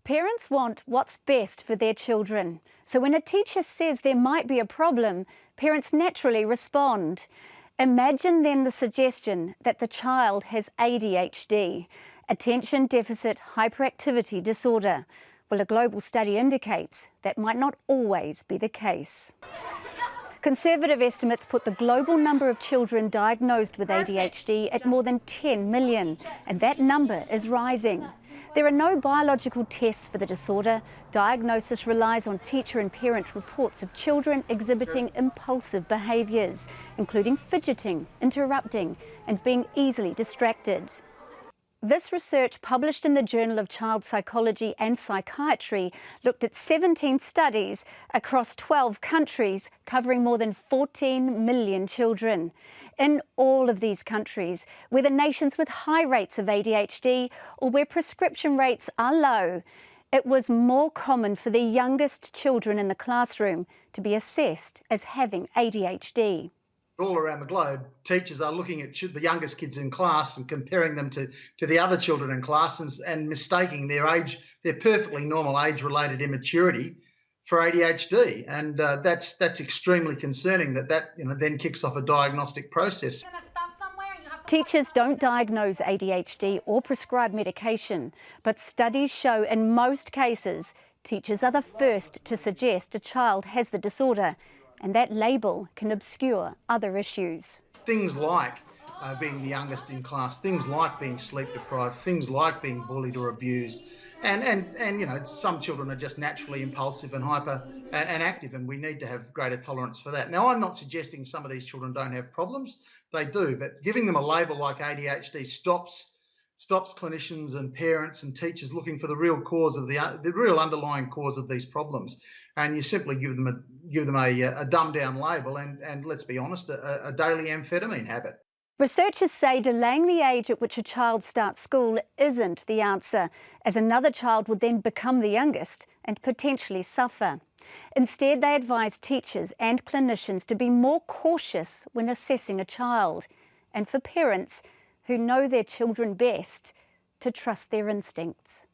Parents want what's best for their children. So when a teacher says there might be a problem, parents naturally respond. Imagine then the suggestion that the child has ADHD, attention deficit hyperactivity disorder. Well, a global study indicates that might not always be the case. Conservative estimates put the global number of children diagnosed with ADHD at more than 10 million, and that number is rising. There are no biological tests for the disorder. Diagnosis relies on teacher and parent reports of children exhibiting impulsive behaviours, including fidgeting, interrupting, and being easily distracted. This research, published in the Journal of Child Psychology and Psychiatry, looked at 17 studies across 12 countries, covering more than 14 million children. In all of these countries, whether nations with high rates of ADHD or where prescription rates are low, it was more common for the youngest children in the classroom to be assessed as having ADHD. All around the globe, teachers are looking at the youngest kids in class and comparing them to the other children in class and mistaking their age, their perfectly normal age-related immaturity, for ADHD, and that's extremely concerning. That then kicks off a diagnostic process. Teachers don't diagnose ADHD or prescribe medication, but studies show in most cases teachers are the first to suggest a child has the disorder, and that label can obscure other issues. Things like being the youngest in class, things like being sleep deprived, things like being bullied or abused, and some children are just naturally impulsive and hyper and active, and we need to have greater tolerance for that. Now, I'm not suggesting some of these children don't have problems. They do, but giving them a label like ADHD stops clinicians and parents and teachers looking for the real cause of the real underlying cause of these problems, and you simply give them a dumbed down label and let's be honest, a daily amphetamine habit. Researchers say delaying the age at which a child starts school isn't the answer, as another child would then become the youngest and potentially suffer. Instead, they advise teachers and clinicians to be more cautious when assessing a child, and for parents who know their children best, to trust their instincts.